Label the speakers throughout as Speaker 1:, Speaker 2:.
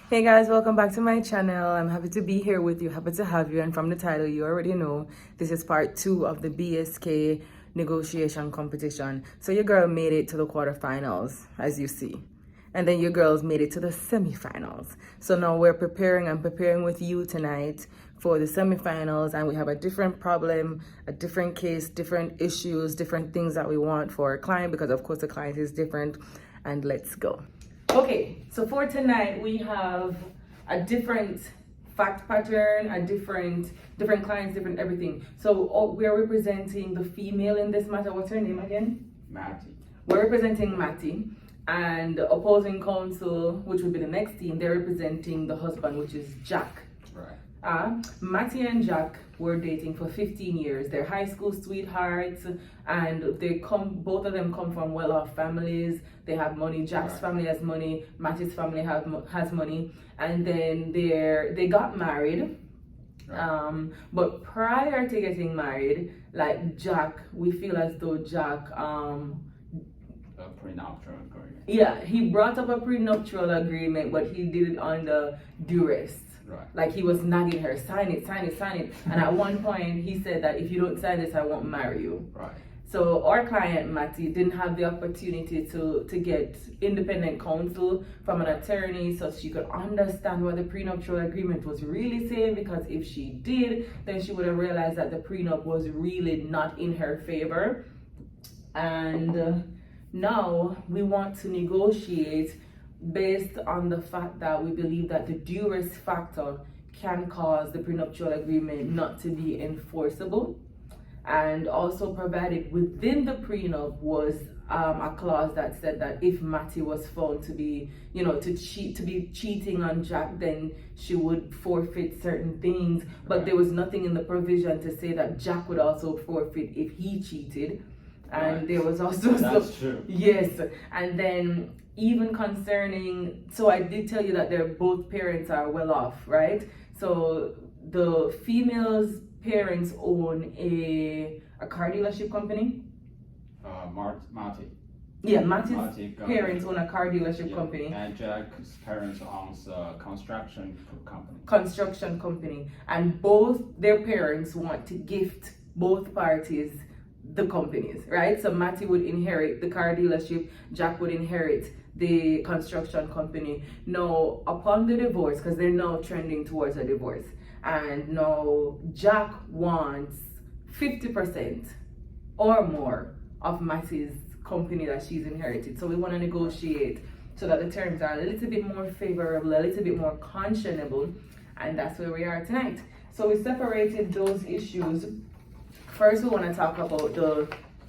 Speaker 1: Hey guys, welcome back to my channel. I'm happy to be here with you, happy to have you. And from the title, you already know this is part 2 of the BSK negotiation competition. So your girl made it to the quarterfinals, as you see. And then your girls made it to the semifinals. So now we're preparing with you tonight for the semifinals, and we have a different problem, a different case, different issues, different things that we want for our client, because of course the client is different. And let's go. Okay, so for tonight we have a different fact pattern, a different clients, different everything. So we are representing the female in this matter. What's her name again?
Speaker 2: Matty.
Speaker 1: We're representing Matty, and the opposing counsel, which would be the next team, they're representing the husband, which is Jack.
Speaker 2: Right.
Speaker 1: Matty and Jack were dating for 15 years. They're high school sweethearts, and both of them come from well-off families. They have money. Jack's family has money. Matty's family has money, and then they got married. Right. But prior to getting married, like Jack, we feel as though Jack
Speaker 2: a prenuptial agreement.
Speaker 1: Yeah, he brought up a prenuptial agreement, but he did it under duress.
Speaker 2: Right.
Speaker 1: Like he was nagging her, sign it. And at one point he said that if you don't sign this, I won't marry you.
Speaker 2: Right.
Speaker 1: So our client, Matty, didn't have the opportunity to get independent counsel from an attorney so she could understand what the prenuptial agreement was really saying, because if she did, then she would have realized that the prenup was really not in her favor. And now we want to negotiate based on the fact that we believe that the duress factor can cause the prenuptial agreement not to be enforceable. And also provided within the prenup was a clause that said that if Matty was found to be, to be cheating on Jack, then she would forfeit certain things. But there was nothing in the provision to say that Jack would also forfeit if he cheated. And there was also
Speaker 2: that's true.
Speaker 1: Yes, and then even concerning, so I did tell you that their both parents are well off, right? So the female's parents own a car dealership company.
Speaker 2: Matty.
Speaker 1: Yeah, Matty's parents own a car dealership company.
Speaker 2: And Jack's parents owns a construction company.
Speaker 1: And both their parents want to gift both parties the companies, right? So Matty would inherit the car dealership, Jack would inherit the construction company. Now, upon the divorce, because they're now trending towards a divorce, and now Jack wants 50% or more of Matty's company that she's inherited. So we want to negotiate so that the terms are a little bit more favorable, a little bit more conscionable, and that's where we are tonight. So we separated those issues. First, we want to talk about the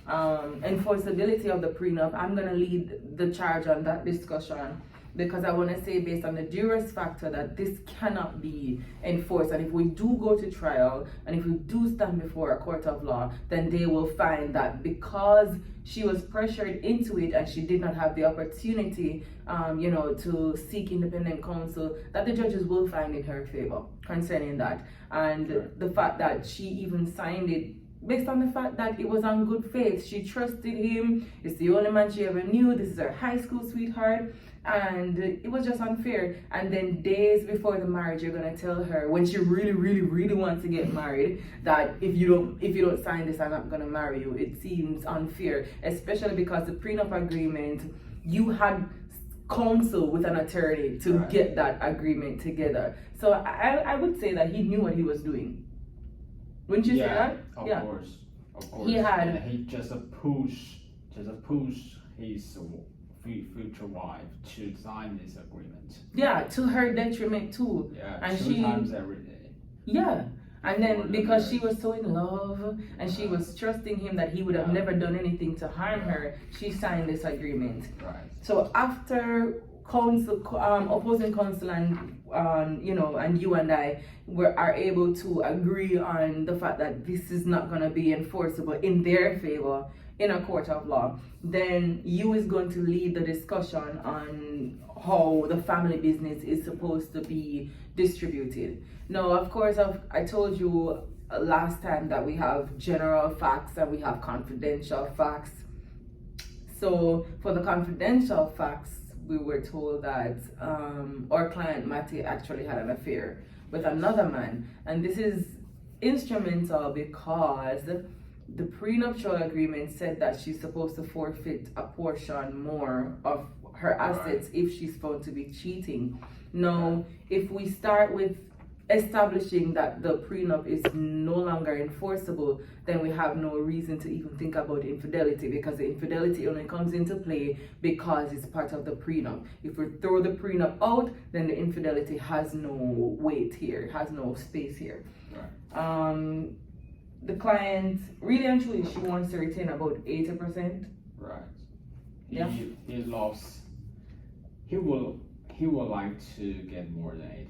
Speaker 1: enforceability of the prenup. I'm going to lead the charge on that discussion because I want to say, based on the duress factor, that this cannot be enforced. And if we do go to trial, and if we do stand before a court of law, then they will find that because she was pressured into it and she did not have the opportunity, to seek independent counsel, that the judges will find in her favor concerning that. And the fact that she even signed it based on the fact that it was on good faith. She trusted him. It's the only man she ever knew. This is her high school sweetheart. And it was just unfair. And then days before the marriage, you're gonna tell her, when she really, really, really wants to get married, that if you don't sign this, I'm not gonna marry you. It seems unfair, especially because the prenup agreement, you had counsel with an attorney to get that agreement together. So I would say that he knew what he was doing. Wouldn't you say that?
Speaker 2: Of course.
Speaker 1: He had.
Speaker 2: And he just push his future wife to sign this agreement.
Speaker 1: Yeah, to her detriment too.
Speaker 2: Yeah,
Speaker 1: and
Speaker 2: two times every day.
Speaker 1: Yeah. And then because she was so in love and she was trusting him that he would have never done anything to harm her, she signed this agreement.
Speaker 2: Right.
Speaker 1: So after opposing counsel and you and I are able to agree on the fact that this is not going to be enforceable in their favor in a court of law, then you is going to lead the discussion on how the family business is supposed to be distributed. Now, of course, I told you last time that we have general facts and we have confidential facts. So for the confidential facts, we were told that our client Matty actually had an affair with another man, and this is instrumental because the prenuptial agreement said that she's supposed to forfeit a portion more of her assets if she's found to be cheating. Now, if we start with establishing that the prenup is no longer enforceable, then we have no reason to even think about infidelity, because the infidelity only comes into play because it's part of the prenup. If we throw the prenup out, then the infidelity has no weight here, has no space here.
Speaker 2: Right.
Speaker 1: The client really and truly, she wants to retain about 80%.
Speaker 2: Right.
Speaker 1: Yeah.
Speaker 2: He loves. He will like to get more than 80%.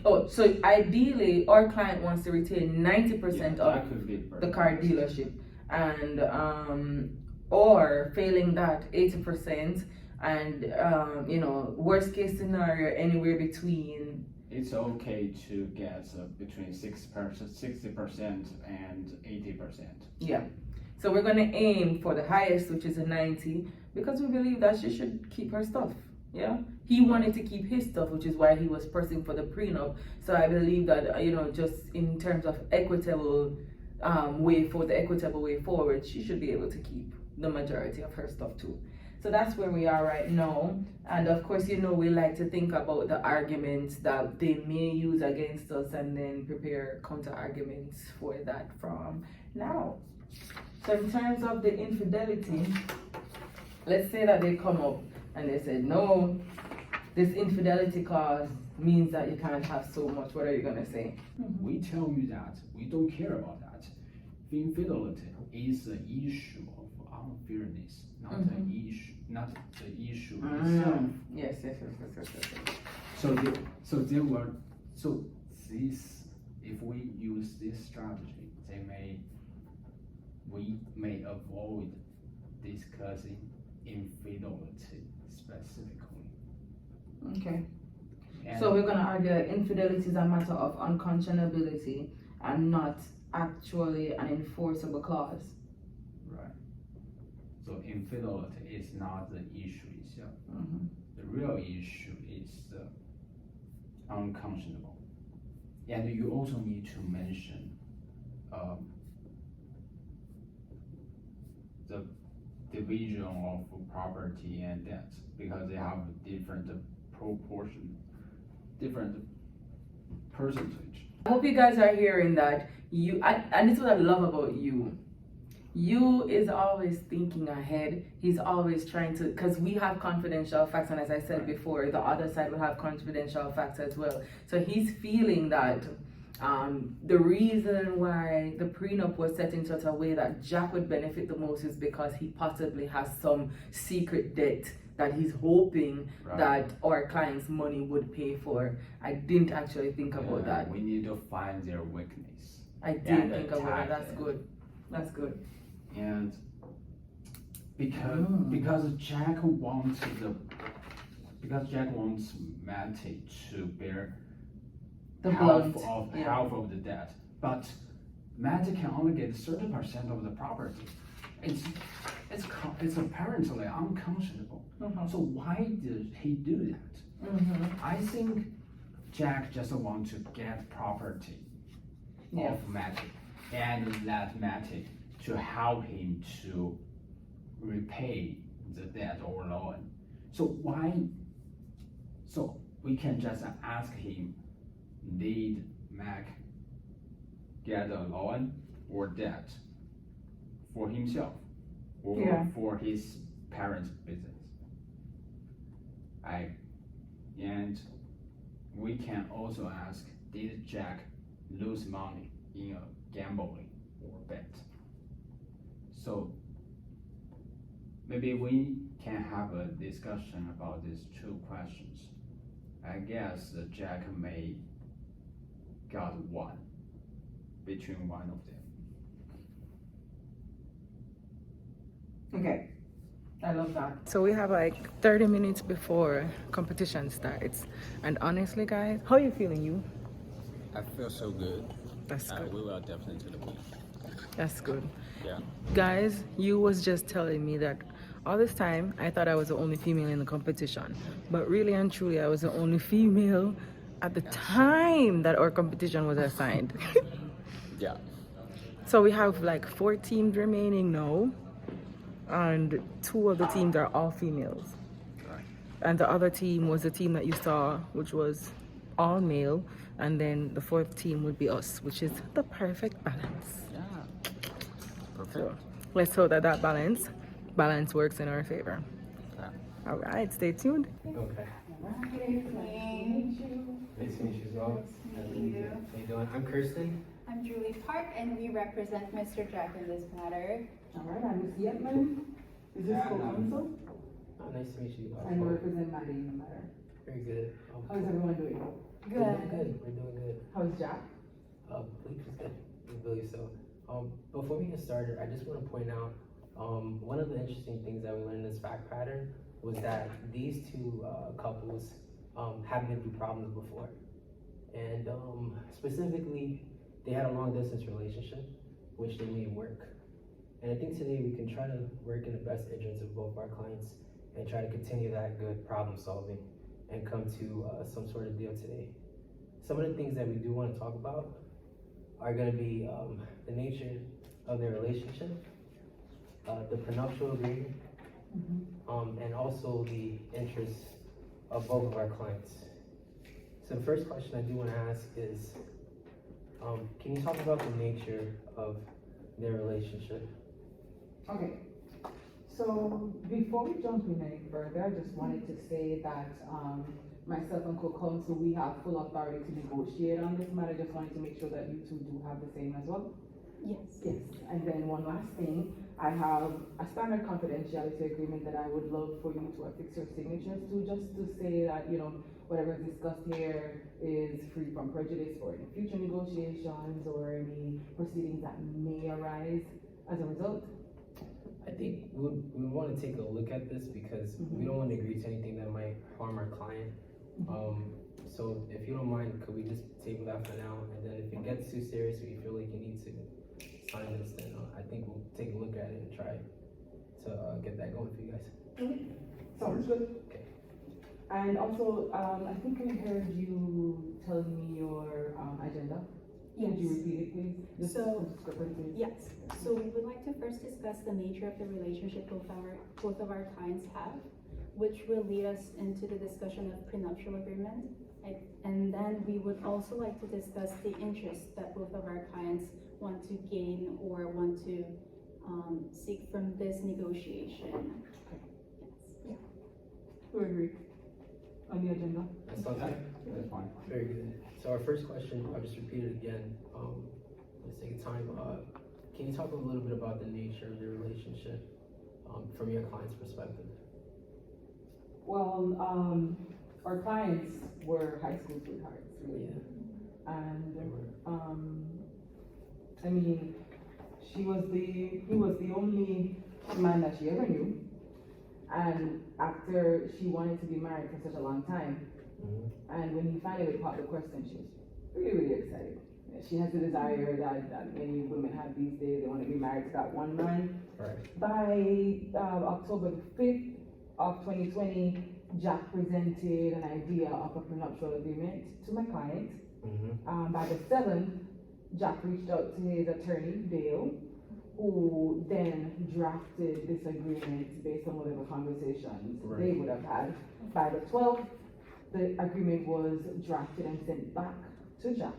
Speaker 1: Oh, so ideally, our client wants to retain 90% of
Speaker 2: that could be
Speaker 1: the car dealership, and or failing that 80%, and worst case scenario, anywhere between.
Speaker 2: It's okay to get between 60% and 80%.
Speaker 1: Yeah. So we're gonna aim for the highest, which is a 90, because we believe that she should keep her stuff. Yeah. He wanted to keep his stuff, which is why he was pressing for the prenup. So I believe that just in terms of equitable way forward, she should be able to keep the majority of her stuff too. So that's where we are right now. And of course, we like to think about the arguments that they may use against us and then prepare counter arguments for that from now. So in terms of the infidelity, let's say that they come up and they said, no, this infidelity clause means that you can't have so much. What are you gonna say?
Speaker 2: We tell you that we don't care about that. Infidelity is the issue of unfairness, not the issue itself.
Speaker 1: Yes.
Speaker 2: So this, if we use this strategy, we may avoid discussing infidelity specifically.
Speaker 1: Okay.
Speaker 2: And
Speaker 1: So we're gonna argue that infidelity is a matter of unconscionability and not actually an enforceable clause.
Speaker 2: Right. So infidelity is not the issue itself.
Speaker 1: Mm-hmm.
Speaker 2: The real issue is the unconscionable. And you also need to mention the division of property and debt, because they have different proportion, different percentage.
Speaker 1: I hope you guys are hearing that. And this is what I love about you. You is always thinking ahead. He's always trying to, because we have confidential facts, and as I said before, the other side will have confidential facts as well. So he's feeling that the reason why the prenup was set in such a way that Jack would benefit the most is because he possibly has some secret debt that he's hoping that our client's money would pay for. I didn't actually think about that.
Speaker 2: We need to find their weakness.
Speaker 1: I didn't think about that. That's good. That's good.
Speaker 2: And because Jack wants Matty to bear
Speaker 1: The
Speaker 2: half
Speaker 1: blunt,
Speaker 2: half of the debt, but Matty can only get 30% of the property. It's apparently unconscionable. So why did he do that? I think Jack just wants to get property of Matty and let Matty to help him to repay the debt or loan. So we can just ask him, did Mac get a loan or debt for himself or for his parents' business? And we can also ask, did Jack lose money in a gambling or bet? So maybe we can have a discussion about these two questions. I guess Jack may got one between one of them.
Speaker 1: Okay, I love that. So we have like 30 minutes before competition starts, and honestly, guys, how are you feeling? You?
Speaker 3: I feel so good.
Speaker 1: That's good.
Speaker 3: We will definitely to the week.
Speaker 1: That's good.
Speaker 3: Yeah.
Speaker 1: Guys, you was just telling me that all this time, I thought I was the only female in the competition. But really and truly, I was the only female at the time that our competition was assigned.
Speaker 3: Yeah.
Speaker 1: So we have like 4 teams remaining now, and 2 of the teams are all females.
Speaker 3: Right.
Speaker 1: And the other team was the team that you saw, which was all male, and then the 4th team would be us, which is the perfect balance.
Speaker 3: Yeah. Perfect.
Speaker 1: So let's hope that balance works in our favor.
Speaker 3: Yeah.
Speaker 1: All right, stay tuned.
Speaker 4: Okay. Nice to meet you as well. How you doing? I'm Kirsten.
Speaker 5: I'm Julie Park, and we represent Mr. Jack in this matter.
Speaker 1: All right, I'm Dessi-Ann. Is this co-counsel?
Speaker 4: Nice to meet you.
Speaker 1: And we represent Maddie in the matter.
Speaker 4: Very good.
Speaker 1: How's everyone doing?
Speaker 4: We're doing good. We're doing good.
Speaker 1: How's Jack?
Speaker 4: I believe it's good. I believe so. Before we get started, I just want to point out one of the interesting things that we learned in this fact pattern was that these 2 couples have been through problems before, and specifically, they had a long distance relationship, which they made work. And I think today we can try to work in the best interest of both our clients and try to continue that good problem solving and come to some sort of deal today. Some of the things that we do want to talk about are going to be the nature of their relationship, the prenuptial agreement, and also the interests of both of our clients. So the first question I do want to ask is, can you talk about the nature of their relationship?
Speaker 1: Okay. So before we jump in any further, I just wanted to say that myself and co-counsel, we have full authority to negotiate on this matter. Just wanted to make sure that you 2 do have the same as well.
Speaker 5: Yes.
Speaker 1: Yes. And then one last thing, I have a standard confidentiality agreement that I would love for you to affix your signatures to, just to say that, whatever is discussed here is free from prejudice for any future negotiations or any proceedings that may arise as a result.
Speaker 4: I think we would want to take a look at this because we don't want to agree to anything that might harm our client. So if you don't mind, could we just table that for now? And then if it gets too serious or you feel like you need to sign this, then I think we'll take a look at it and try to get that going for you guys.
Speaker 1: Sounds good.
Speaker 4: Okay.
Speaker 1: And also, I think I heard you tell me your agenda.
Speaker 5: Yes.
Speaker 1: Could you repeat it, please? Just
Speaker 5: So-
Speaker 1: discrepancies.
Speaker 5: Yes. So we would like to first discuss the nature of the relationship both of our clients have, which will lead us into the discussion of prenuptial agreement. And then we would also like to discuss the interests that both of our clients want to gain or want to seek from this negotiation. Yes.
Speaker 1: Who agreed on the agenda?
Speaker 4: That sounds good.
Speaker 2: That's fine.
Speaker 4: Very good. So our first question, I'll just repeat it again. Let's take time. Can you talk a little bit about the nature of your relationship from your client's perspective?
Speaker 1: Well, our clients were high school sweethearts, really.
Speaker 4: Yeah.
Speaker 1: And
Speaker 4: They were.
Speaker 1: I mean, he was the only man that she ever knew. And after she wanted to be married for such a long time, and when he finally popped the question, she was really, really excited. She has the desire that many women have these days. They want to be married to that one man.
Speaker 4: Right.
Speaker 1: By October the 5th of 2020, Jack presented an idea of a prenuptial agreement to my client. By the 7th, Jack reached out to his attorney, Dale, who then drafted this agreement based on whatever conversations they would have had. By the 12th, the agreement was drafted and sent back to Jack.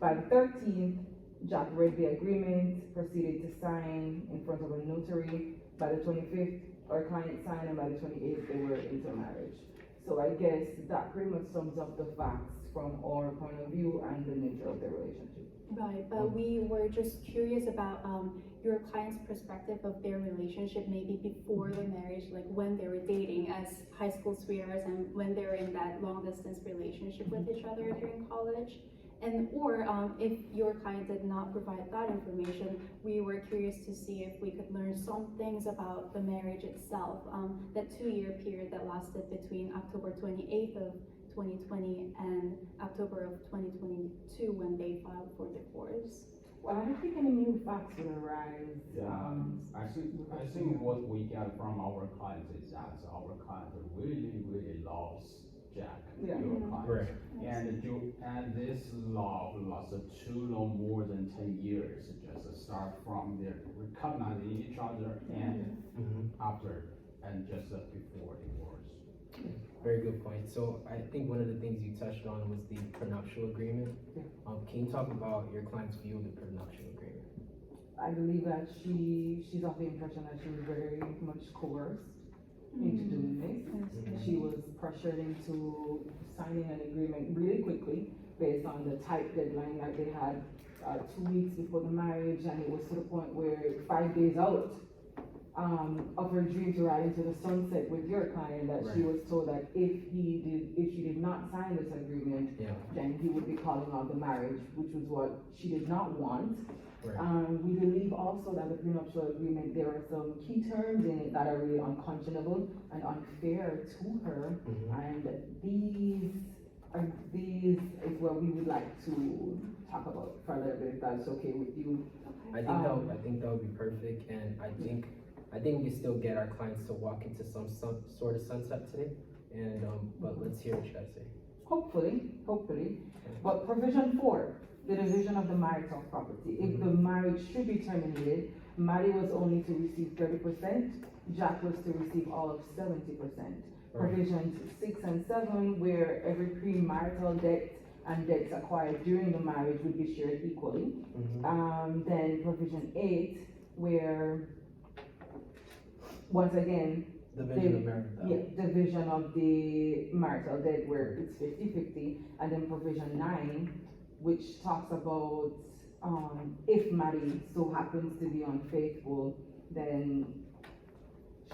Speaker 1: By the 13th, Jack read the agreement, proceeded to sign in front of a notary. By the 25th, our client signed, and by the 28th, they were into marriage. So I guess that pretty much sums up the facts from our point of view and the nature of their relationship.
Speaker 5: Right, but we were just curious about your client's perspective of their relationship, maybe before the marriage, like when they were dating as high school sweethearts and when they were in that long distance relationship with each other during college. And or if your client did not provide that information, we were curious to see if we could learn some things about the marriage itself, that 2-year period that lasted between October 28th of 2020 and October of 2022 when they filed for divorce.
Speaker 1: Well, I don't think any new facts will arise.
Speaker 2: I think what we get from our clients is that our client really loves Jack,
Speaker 1: Yeah.
Speaker 2: your client.
Speaker 4: Right.
Speaker 2: And this law lasted too long, more than 10 years, just start from their recognizing each other and after, and just before divorce.
Speaker 4: Very good point. So I think one of the things you touched on was the prenuptial agreement.
Speaker 1: Yeah.
Speaker 4: Can you talk about your client's view of the prenuptial agreement?
Speaker 1: I believe that she's of the impression that she was very much coerced into doing this. She was pressured into signing an agreement really quickly based on the tight deadline that they had 2 weeks before the marriage, and it was to the point where 5 days out of her dream to ride into the sunset with your client, that she was told that if she did not sign this agreement, then he would be calling off the marriage, which was what she did not want. We believe also that the prenuptial agreement, there are some key terms in it that are really unconscionable and unfair to her, and these is what we would like to talk about further, if that's okay with you.
Speaker 4: I think that would be perfect, and I think we can still get our clients to walk into some sort of sunset today. And but let's hear what you guys say.
Speaker 1: Hopefully. But provision 4, the division of the marital property. If the marriage should be terminated, Maddie was only to receive 30%, Jack was to receive all of 70%. Provisions 6 and 7, where every premarital debt and debts acquired during the marriage would be shared equally. Then provision 8, where once again, division of the marital debt, where it's 50-50, and then provision 9, which talks about if Maddie so happens to be unfaithful, then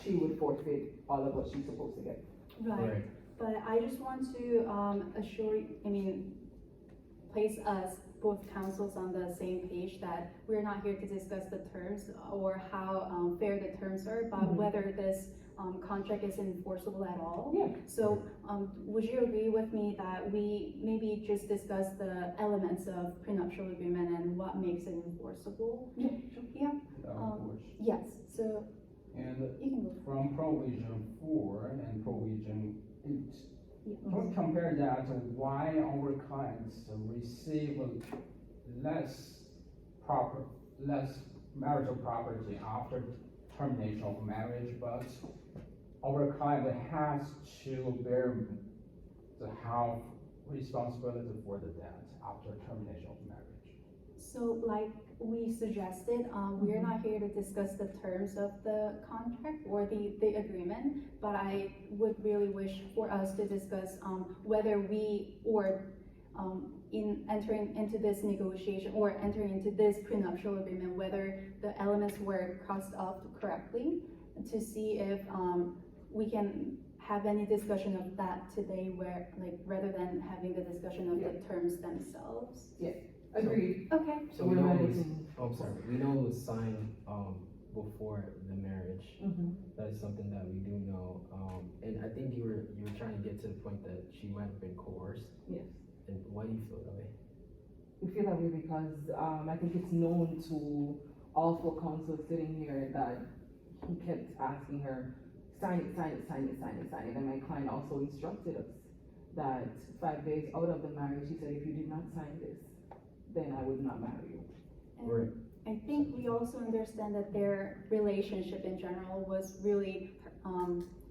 Speaker 1: she would forfeit all of what she's supposed to get.
Speaker 5: Right. But I just want to place us, both councils, on the same page that we're not here to discuss the terms or how fair the terms are, but whether this contract is enforceable at all.
Speaker 1: Yeah.
Speaker 5: So would you agree with me that we maybe just discuss the elements of prenuptial agreement and what makes it enforceable?
Speaker 1: Yeah.
Speaker 5: Yeah.
Speaker 2: Of course.
Speaker 5: Yes. So
Speaker 2: And
Speaker 5: you can go.
Speaker 2: from provision 4 and provision 8,
Speaker 5: Yes.
Speaker 2: let's compare that to why our clients receive less marital property after termination of marriage, but our client has to bear the health responsibility for the debt after termination of marriage.
Speaker 5: So like we suggested, we're not here to discuss the terms of the contract or the agreement, but I would really wish for us to discuss whether we in entering into this negotiation or entering into this prenuptial agreement, whether the elements were crossed off correctly, to see if we can have any discussion of that today, where rather than having the discussion of the terms themselves.
Speaker 1: Agreed.
Speaker 5: Okay.
Speaker 4: So we know it was signed before the marriage. That is something that we do know. And I think you were trying to get to the point that she might have been coerced.
Speaker 1: Yes.
Speaker 4: And why do you feel that way?
Speaker 1: We feel that way because I think it's known to all 4 councils sitting here that he kept asking her, sign it. And my client also instructed us that 5 days out of the marriage, he said, if you did not sign this, then I would not marry you.
Speaker 5: And I think we also understand that their relationship in general was really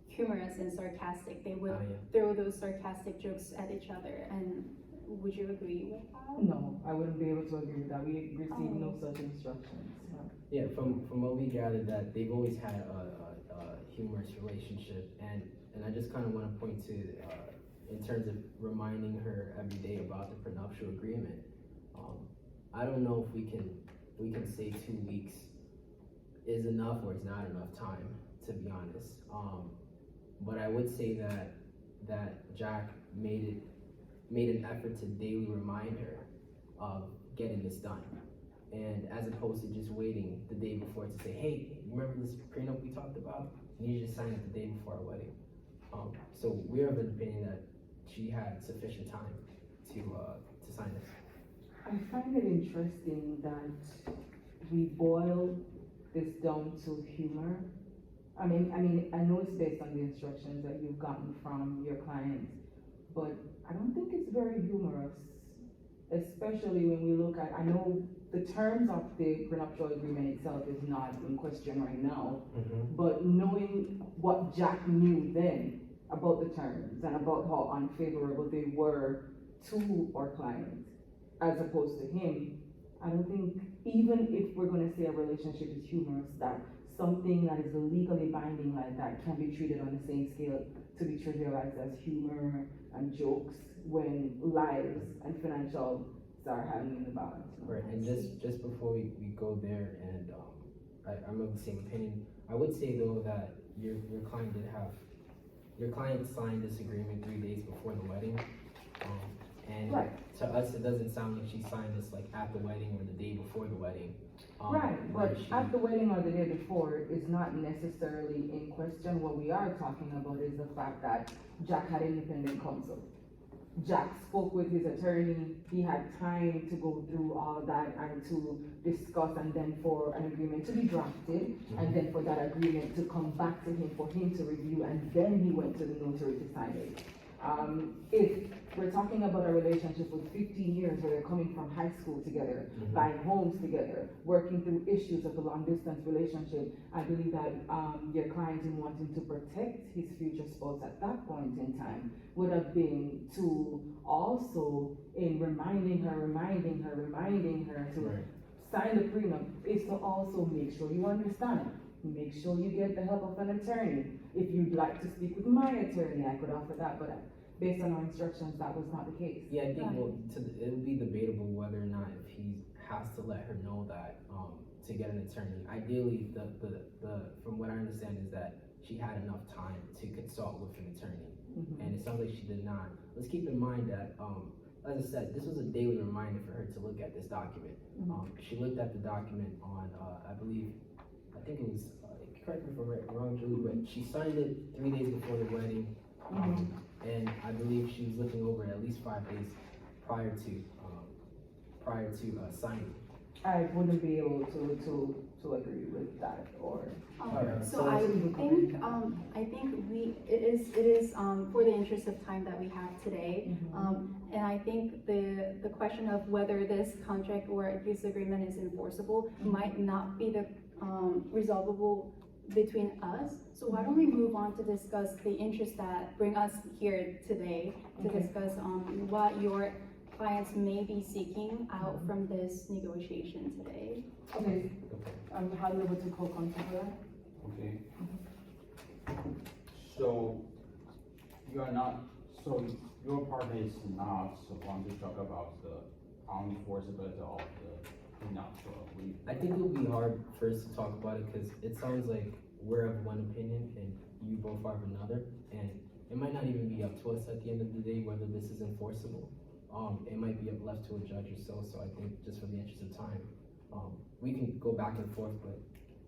Speaker 5: humorous and sarcastic. They would throw those sarcastic jokes at each other, and would you agree with that?
Speaker 1: No, I wouldn't be able to agree with that. We received no such instructions.
Speaker 4: Yeah, from what we gathered, that they've always had a humorous relationship, and I just kind of want to point to in terms of reminding her every day about the prenuptial agreement. I don't know if we can say 2 weeks is enough or is not enough time, to be honest. But I would say that Jack made an effort to daily remind her of getting this done, and as opposed to just waiting the day before to say, hey, remember this prenup we talked about? You need to just sign it the day before our wedding. So we're of the opinion that she had sufficient time to sign this.
Speaker 1: I I find it interesting that we boil this down to humor. I know it's based on the instructions that you've gotten from your clients, but I don't think it's very humorous, especially when we look at, I know the terms of the prenuptial agreement itself is not in question right now, but knowing what Jack knew then about the terms and about how unfavorable they were to our client as opposed to him, I don't think, even if we're going to say a relationship is humorous, that something that is legally binding like that can be treated on the same scale to be trivialized as humor and jokes when lives and financials are hanging in the balance.
Speaker 4: Right, and just before we go there, and I'm of the same opinion. I would say though that your client signed this agreement 3 days before the wedding, and
Speaker 1: Right.
Speaker 4: to us it doesn't sound like she signed this like at the wedding or the day before the wedding.
Speaker 1: Right,
Speaker 4: where
Speaker 1: but
Speaker 4: she-
Speaker 1: at the wedding or the day before is not necessarily in question. What we are talking about is the fact that Jack had independent counsel. Jack spoke with his attorney, he had time to go through all of that and to discuss, and then for an agreement to be drafted, and then for that agreement to come back to him for him to review, and then he went to the notary to sign it. If we're talking about a relationship with 15 years where they're coming from high school together, buying homes together, working through issues of a long distance relationship, I believe that your client, in wanting to protect his future spouse at that point in time, would have been to also, in reminding her to
Speaker 4: Right.
Speaker 1: sign the prenup, is to also make sure you understand. Make sure you get the help of an attorney. If you'd like to speak with my attorney, I could offer that, but based on our instructions, that was not the case.
Speaker 4: Yeah, I think
Speaker 5: Right.
Speaker 4: it would be debatable whether or not if he has to let her know that to get an attorney. Ideally, the from what I understand is that she had enough time to consult with an attorney, and it sounds like she did not. Let's keep in mind that as I said, this was a daily reminder for her to look at this document. She looked at the document on I think it was correct me if I'm wrong, Julie, but she signed it 3 days before the wedding. And I believe she was looking over it at least 5 days prior to signing.
Speaker 1: I wouldn't be able to agree with that, or.
Speaker 5: So I think it is for the interest of time that we have today. And I think the question of whether this contract or this agreement is enforceable might not be the resolvable between us. So why don't we move on to discuss the interests that bring us here today to discuss what your clients may be seeking out from this negotiation today.
Speaker 1: Okay, hand over to co-counsel for that.
Speaker 6: Okay. So you are not, so your party is not want to talk about the unenforceability of the prenuptial agreement.
Speaker 4: I think it would be hard for us to talk about it because it sounds like we're of one opinion and you both are of another, and it might not even be up to us at the end of the day whether this is enforceable. It might be left to a judge or so. So I think just for the interest of time, we can go back and forth, but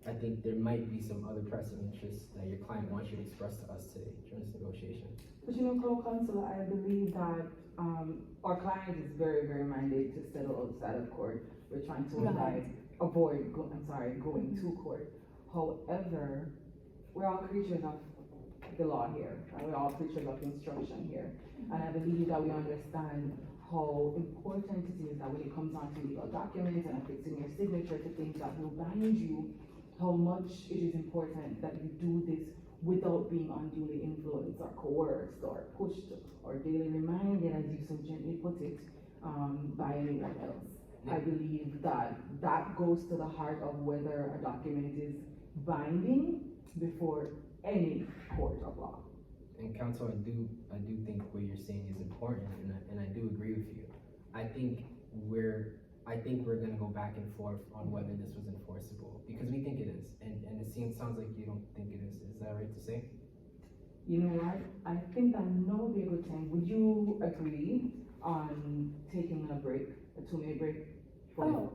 Speaker 4: I think there might be some other pressing interests that your client wants you to express to us today during this negotiation.
Speaker 1: But co-counsel, I believe that our client is very, very minded to settle outside of court. We're trying to avoid going to court. However, we're all creatures of the law here, and we're all creatures of instruction here. And I believe that we understand how important it is that when it comes on to legal documents and affixing your signature to things that will bind you, how much it is important that you do this without being unduly influenced or coerced or pushed or daily reminded, as you so gently put it, by anyone else. I believe that that goes to the heart of whether a document is binding before any court of law.
Speaker 4: And counsel, I do think what you're saying is important, and I do agree with you. I think we're gonna go back and forth on whether this was enforceable because we think it is, and it sounds like you don't think it is. Is that right to say?
Speaker 1: You know what? I think that now would be a good time. Would you agree on taking a break, a 2-minute break?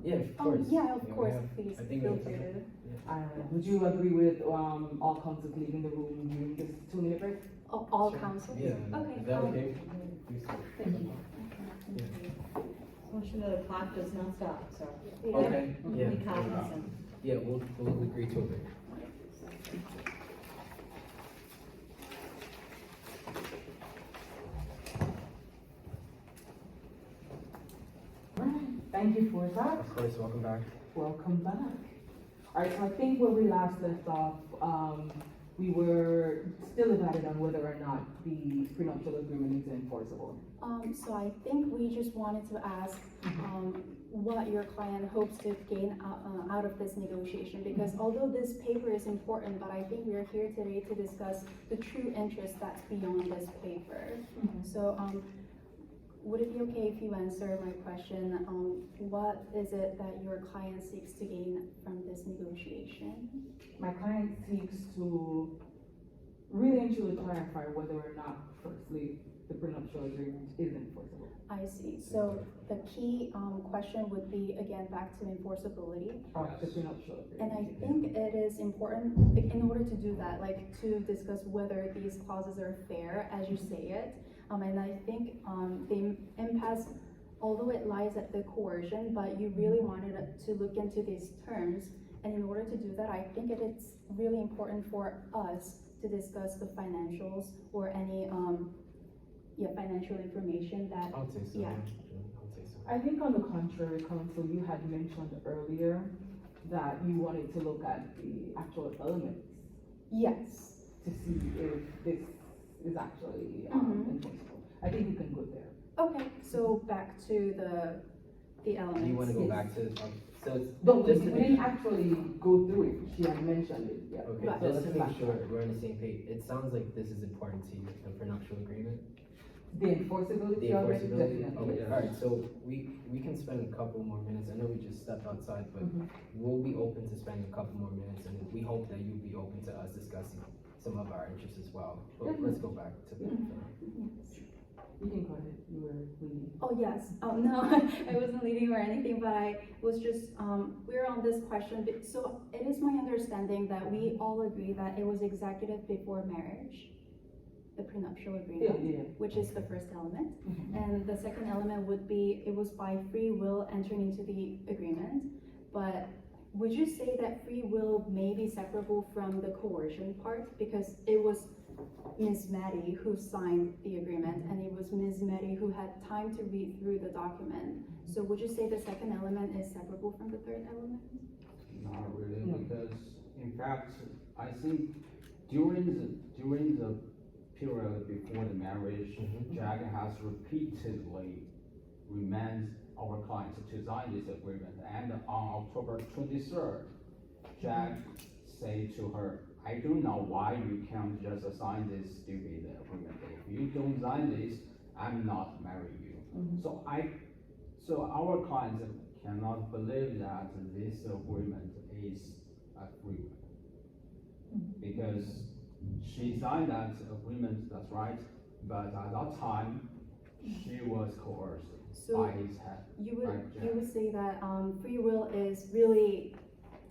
Speaker 4: Yeah, of course.
Speaker 5: Yeah, of course, please
Speaker 4: I think
Speaker 5: feel
Speaker 4: we
Speaker 5: free
Speaker 4: have-
Speaker 5: to.
Speaker 1: Would you agree with all counsels leaving the room during this 2-minute break?
Speaker 5: All
Speaker 4: Sure.
Speaker 5: counsel?
Speaker 4: Yeah.
Speaker 5: Okay.
Speaker 4: Is that okay?
Speaker 1: Thank you.
Speaker 5: Okay.
Speaker 4: Yeah.
Speaker 5: So
Speaker 7: Commissioner, the clock does not stop, so.
Speaker 4: Okay, yeah.
Speaker 7: Be cognizant.
Speaker 4: Yeah, we'll agree to it.
Speaker 1: Right, thank you for that.
Speaker 4: Of course, welcome back.
Speaker 1: Welcome back. All right, so I think where we last left off, we were still divided on whether or not the prenuptial agreement is enforceable.
Speaker 5: So I think we just wanted to ask, what your client hopes to gain out of this negotiation, because although this paper is important, but I think we are here today to discuss the true interest that's beyond this paper. So, would it be okay if you answer my question? What is it that your client seeks to gain from this negotiation?
Speaker 1: My client seeks to really and truly clarify whether or not, firstly, the prenuptial agreement is enforceable.
Speaker 5: I see. So the key question would be, again, back to enforceability.
Speaker 1: Of the prenuptial agreement.
Speaker 5: And I think it is important, like, in order to do that, like, to discuss whether these clauses are fair, as you say it. And I think the impasse, although it lies at the coercion, but you really wanted to look into these terms. And in order to do that, I think it's really important for us to discuss the financials or any financial information that,
Speaker 4: I would say so.
Speaker 5: Yeah.
Speaker 4: I would say so.
Speaker 1: I think on the contrary, Counsel, you had mentioned earlier that you wanted to look at the actual elements
Speaker 5: yes.
Speaker 1: to see if this is actually enforceable. I think we can go there.
Speaker 5: Okay, so back to the elements.
Speaker 4: Do you want to go
Speaker 1: Yes.
Speaker 4: back to, so it's,
Speaker 1: But we
Speaker 4: just to
Speaker 1: didn't
Speaker 4: make,
Speaker 1: actually go through it. She had mentioned it, yeah.
Speaker 4: okay,
Speaker 5: Right.
Speaker 1: So
Speaker 4: just
Speaker 1: let's
Speaker 4: to make
Speaker 1: back
Speaker 4: sure
Speaker 1: up.
Speaker 4: we're on the same page, it sounds like this is important to you, the prenuptial agreement.
Speaker 1: The enforceability
Speaker 4: The
Speaker 1: of it,
Speaker 4: enforceability,
Speaker 1: definitely.
Speaker 4: okay, alright, so we can spend a couple more minutes, I know we just stepped outside, but
Speaker 1: Mhm.
Speaker 4: we'll be open to spending a couple more minutes, and we hope that you'll be open to us discussing some of our interests as well. But let's go back to the,
Speaker 1: You can go ahead, you were leading.
Speaker 5: Oh, yes. Oh, no, I wasn't leading or anything, but I was just, we're on this question. So it is my understanding that we all agree that it was executive before marriage, the prenuptial agreement,
Speaker 1: Yeah.
Speaker 5: which is the first element.
Speaker 1: Mhm.
Speaker 5: And the second element would be, it was by free will entering into the agreement. But would you say that free will may be separable from the coercion part? Because it was Ms. Maddie who signed the agreement, and it was Ms. Maddie who had time to read through the document. So would you say the second element is separable from the third element?
Speaker 6: Not really,
Speaker 1: No.
Speaker 6: because in fact, I think during the period before the marriage, Jack has repeatedly remanded our client to sign this agreement. And on October 23rd, Jack said to her, I don't know why you can't just sign this stupid agreement. If you don't sign this, I'm not marrying you. So our client cannot believe that this agreement is a free will. Because she signed that agreement, that's right, but at that time, she was coerced
Speaker 5: So
Speaker 6: by his head.
Speaker 5: you would say that free will is really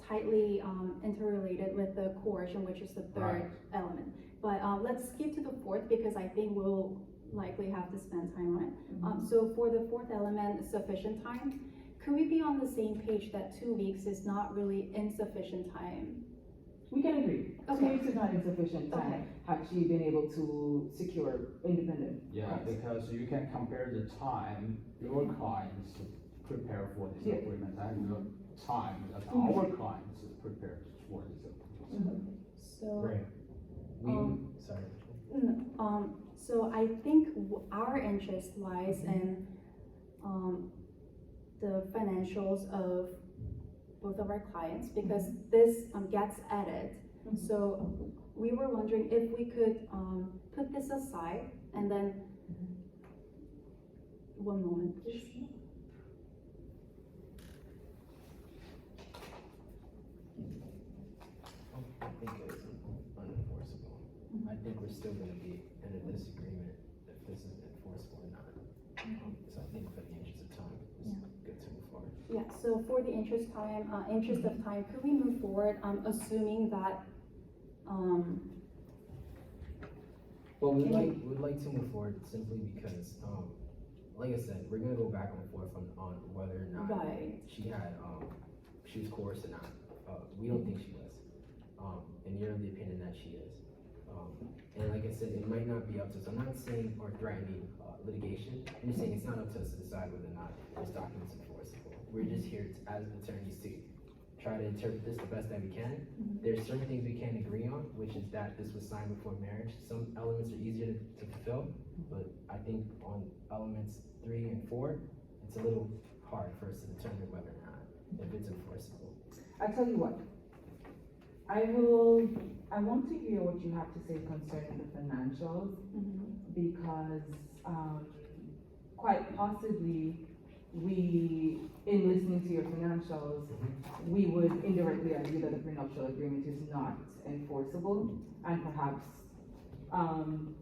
Speaker 5: tightly interrelated with the coercion, which is the third
Speaker 6: Right.
Speaker 5: element. But let's skip to the fourth, because I think we'll likely have to spend time on it. So for the fourth element, sufficient time, could we be on the same page that 2 weeks is not really insufficient time?
Speaker 1: We can agree. 2
Speaker 5: Okay.
Speaker 1: weeks is not insufficient time.
Speaker 5: Okay.
Speaker 1: Had she been able to secure independent?
Speaker 6: Yeah, because you can compare the time your clients prepare for this
Speaker 1: Yeah.
Speaker 6: agreement and the time that our clients prepared for this agreement.
Speaker 5: So,
Speaker 4: right, sorry.
Speaker 5: so I think our interest lies in the financials of both of our clients, because this gets added. So we were wondering if we could put this aside, and then, one moment, please.
Speaker 4: I think it is unenforceable. I think we're still gonna be in a disagreement if this is enforceable or not. So I think for the interest of time, it's good to move forward.
Speaker 5: Yeah, so for the interest of time, could we move forward, assuming that,
Speaker 4: Well, we'd
Speaker 5: Can
Speaker 4: like to move forward simply because, like I said, we're gonna go back and forth on whether or not
Speaker 5: Right.
Speaker 4: she had, she was coerced or not. We don't think she was. And you're of the opinion that she is. And like I said, it might not be up to us. I'm not saying or threatening litigation. I'm just saying it's not up to us to decide whether or not this document's enforceable. We're just here as attorneys to try to interpret this the best that we can. There's certain things we can't agree on, which is that this was signed before marriage. Some elements are easier to fulfill, but I think on elements 3 and 4, it's a little hard for us to determine whether or not if it's enforceable.
Speaker 1: I tell you what, I want to hear what you have to say concerning the financials, because quite possibly in listening to your financials, we would indirectly agree that the prenuptial agreement is not enforceable and perhaps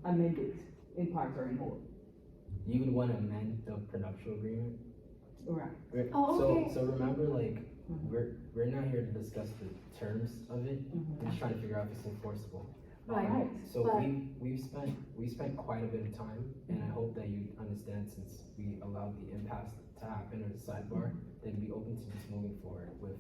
Speaker 1: amend it in part or in whole.
Speaker 4: You would want to amend the prenuptial agreement?
Speaker 1: Right.
Speaker 5: Oh, okay.
Speaker 4: So remember, like, we're not here to discuss the terms of it. We're just trying to figure out if it's enforceable.
Speaker 5: Right.
Speaker 4: So
Speaker 5: But-
Speaker 4: we spent quite a bit of time, and I hope that you understand, since we allowed the impasse to happen or the sidebar, that you'd be open to just moving forward with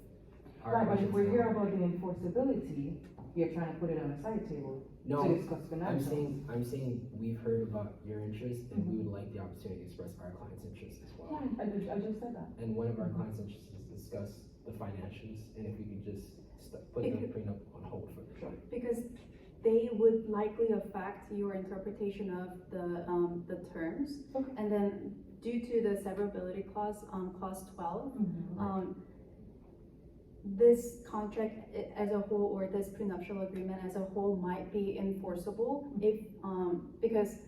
Speaker 4: our
Speaker 1: Right, but if
Speaker 4: questions
Speaker 1: we're here
Speaker 4: now.
Speaker 1: about the enforceability, you're trying to put it on a side table
Speaker 4: No,
Speaker 1: to discuss
Speaker 4: I'm
Speaker 1: financials.
Speaker 4: saying we've heard about your interest, and we would like the opportunity to express our client's interest as well.
Speaker 1: Yeah, I just said that.
Speaker 4: And one of our client's interests is to discuss the financials, and if we could just put the prenup on hold for the short.
Speaker 5: Because they would likely affect your interpretation of the terms.
Speaker 1: Okay.
Speaker 5: And then due to the severability clause, clause 12, this contract as a whole, or this prenuptial agreement as a whole, might be enforceable if, because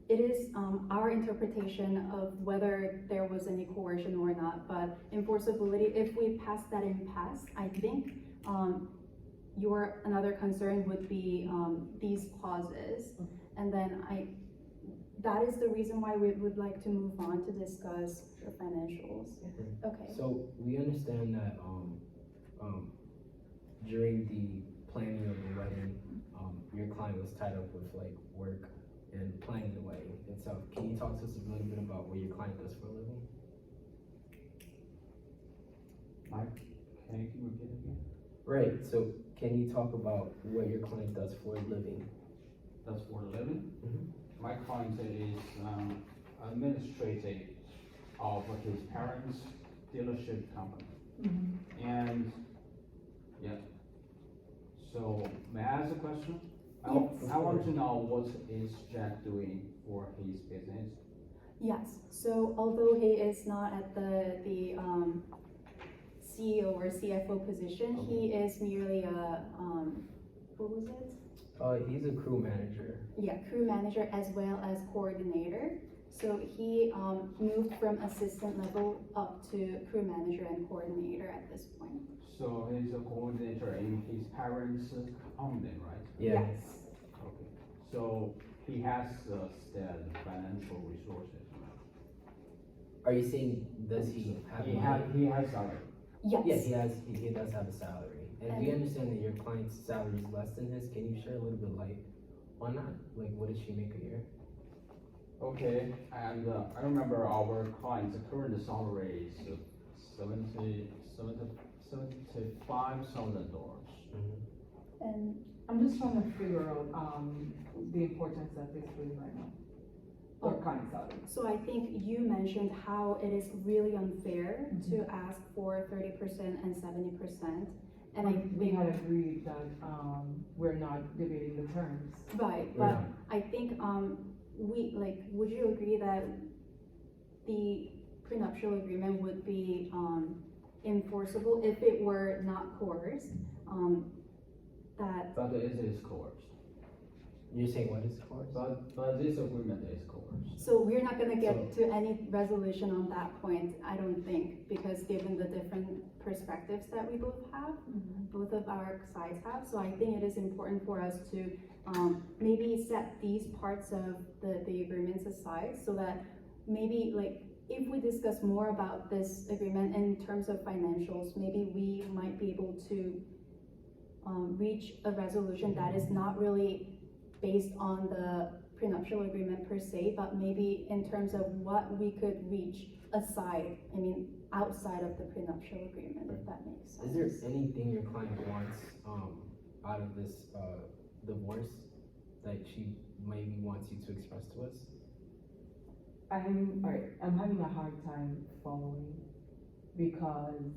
Speaker 5: it is our interpretation of whether there was any coercion or not, but enforceability, if we pass that impasse, I think your another concern would be these clauses. And then that is the reason why we would like to move on to discuss the financials. Okay.
Speaker 4: So we understand that during the planning of the wedding, your client was tied up with like work and planning the wedding itself. Can you talk to us a little bit about what your client does for a living?
Speaker 6: Mike, can you repeat again?
Speaker 4: Right, so can you talk about what your client does for a living?
Speaker 6: That's for a living?
Speaker 4: Mhm.
Speaker 6: My client is administrator of his parents' dealership company. And, yeah. So, may I ask a question?
Speaker 5: Yes.
Speaker 6: I want to know what is Jack doing for his business?
Speaker 5: Yes, so although he is not at the CEO or CFO position, he is merely a, what was it?
Speaker 4: He's a crew manager.
Speaker 5: Yeah, crew manager as well as coordinator. So he moved from assistant level up to crew manager and coordinator at this point.
Speaker 6: So he's a coordinator in his parents' company, right?
Speaker 4: Yeah.
Speaker 5: Yes.
Speaker 6: Okay. So he has the financial resources.
Speaker 4: Are you saying, does he have
Speaker 6: He
Speaker 4: money?
Speaker 6: has salary.
Speaker 5: Yes.
Speaker 4: Yes, he does have a salary. And we understand that your client's salary is less than his. Can you share a little bit light on that? Like, what does she make a year?
Speaker 6: Okay, and I remember our client's current salary is $75,000.
Speaker 5: And
Speaker 1: I'm just trying to figure out the importance that this plays right now. Or kind of salary.
Speaker 5: so I think you mentioned how it is really unfair to ask for 30% and 70%. And I
Speaker 1: We
Speaker 5: think,
Speaker 1: had agreed that we're not debating the terms.
Speaker 5: right,
Speaker 4: We're
Speaker 5: but
Speaker 4: not.
Speaker 5: I think would you agree that the prenuptial agreement would be enforceable if it were not coerced? That
Speaker 6: But it is coerced.
Speaker 4: You're saying what is course?
Speaker 6: But this agreement is coerced.
Speaker 5: so we're not gonna get to any resolution on that point, I don't think, because given the different perspectives that we both have, both of our sides have, so I think it is important for us to maybe set these parts of the agreements aside, so that maybe like if we discuss more about this agreement in terms of financials, maybe we might be able to reach a resolution that is not really based on the prenuptial agreement per se, but maybe in terms of what we could reach aside, outside of the prenuptial agreement, if that makes sense.
Speaker 4: Is there anything your client wants out of this divorce that she maybe wants you to express to us?
Speaker 8: I'm having a hard time following because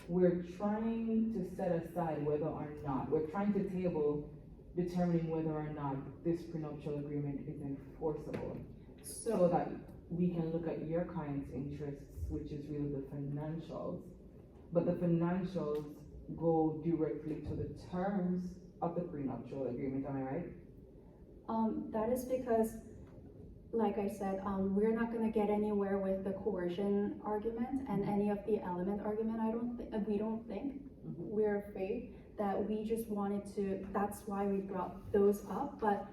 Speaker 8: we're trying to set aside whether or not, we're trying to table determining whether or not this prenuptial agreement is enforceable so that we can look at your client's interests, which is really the financials. But the financials go directly to the terms of the prenuptial agreement, am I right?
Speaker 5: That is because, like I said, we're not going to get anywhere with the coercion argument and any of the element argument. We don't think. We're afraid that we just wanted to. That's why we brought those up. But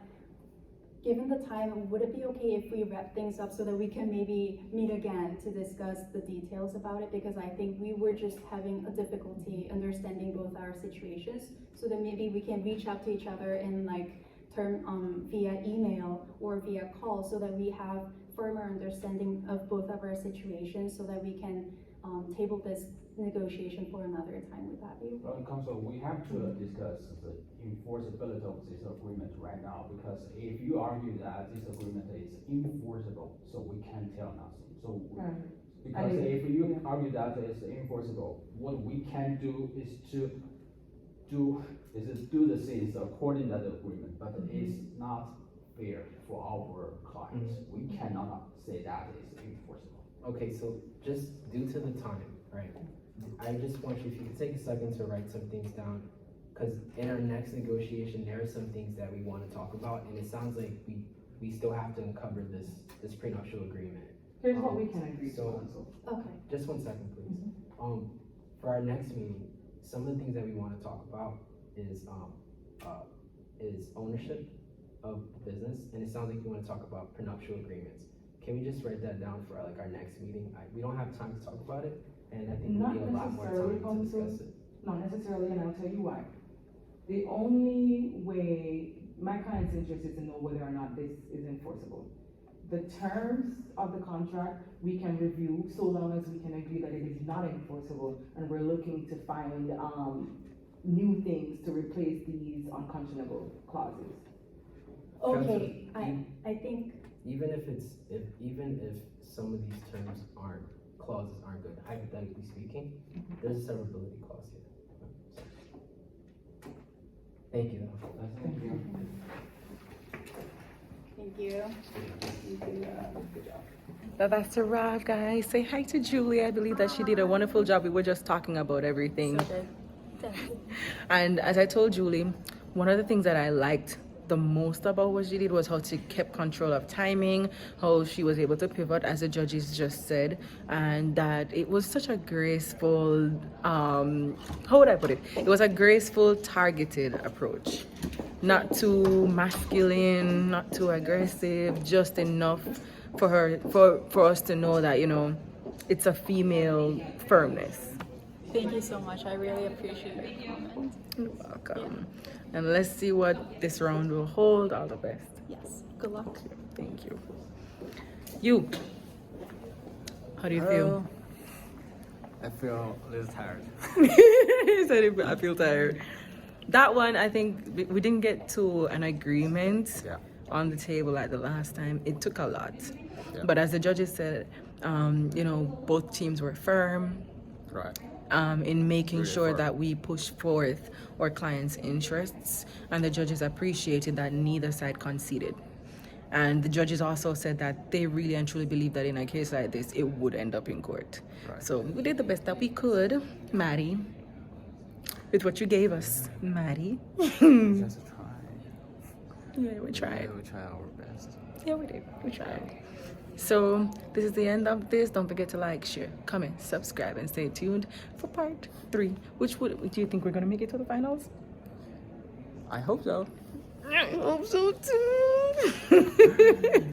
Speaker 5: given the time, would it be okay if we wrap things up so that we can maybe meet again to discuss the details about it? Because I think we were just having a difficulty understanding both our situations, so that maybe we can reach out to each other in via email or via call, so that we have firmer understanding of both of our situations, so that we can table this negotiation for another time. Would that be?
Speaker 6: Well, Council, we have to discuss the enforceability of this agreement right now, because if you argue that this agreement is enforceable, so we can tell nothing. So, because if you argue that it's enforceable, what we can do is to do the things according to the agreement, but it's not fair for our clients. We cannot say that it's enforceable.
Speaker 4: Okay, so just due to the time, right? I just want you, if you could take a second to write some things down, because in our next negotiation, there are some things that we want to talk about, and it sounds like we still have to uncover this prenuptial agreement.
Speaker 8: Here's what we can agree to.
Speaker 4: So,
Speaker 5: Okay.
Speaker 4: just 1 second, please. For our next meeting, some of the things that we want to talk about is ownership of business, and it sounds like you want to talk about prenuptial agreements. Can we just write that down for our next meeting? We don't have time to talk about it, and I think we'll
Speaker 8: Not
Speaker 4: need a lot more
Speaker 8: necessarily,
Speaker 4: time to discuss it.
Speaker 8: Not necessarily, and I'll tell you why. The only way my client's interest is to know whether or not this is enforceable. The terms of the contract we can review so long as we can agree that it is not enforceable, and we're looking to find new things to replace these unconscionable clauses.
Speaker 5: Okay. I think.
Speaker 4: Even if some of these clauses aren't good, hypothetically speaking, there's a severability clause here. Thank you.
Speaker 6: Thank you.
Speaker 5: Thank you.
Speaker 1: That's a wrap, guys. Say hi to Julie. I believe that she did a wonderful job. We were just talking about everything. And as I told Julie, one of the things that I liked the most about what she did was how she kept control of timing, how she was able to pivot, as the judges just said, and that it was such a graceful, how would I put it? It was a graceful, targeted approach. Not too masculine, not too aggressive, just enough for us to know that, it's a female firmness.
Speaker 5: Thank you so much. I really appreciate your comment.
Speaker 1: You're welcome. Yeah. And let's see what this round will hold. All the best.
Speaker 5: Yes. Good luck.
Speaker 1: Thank you. You. How do you feel?
Speaker 3: I feel a little tired.
Speaker 1: He said, I feel tired. That one, I think we didn't get to an agreement on the table at the last time. It took a lot. Yeah. But as the judges said, both teams were firm.
Speaker 3: Right.
Speaker 1: In making sure that we push forth our clients' interests, and the judges appreciated that neither side conceded. And the judges also said that they really and truly believe that in a case like this, it would end up in court. Right. So we did the best that we could, Maddie, with what you gave us, Maddie.
Speaker 3: Just a try.
Speaker 1: Yeah, we tried.
Speaker 3: Yeah, we tried our best.
Speaker 1: Yeah, we did. We tried. So this is the end of this. Don't forget to like, share, comment, subscribe, and stay tuned for part 3. Do you think we're gonna make it to the finals?
Speaker 3: I hope so.
Speaker 1: I hope so too.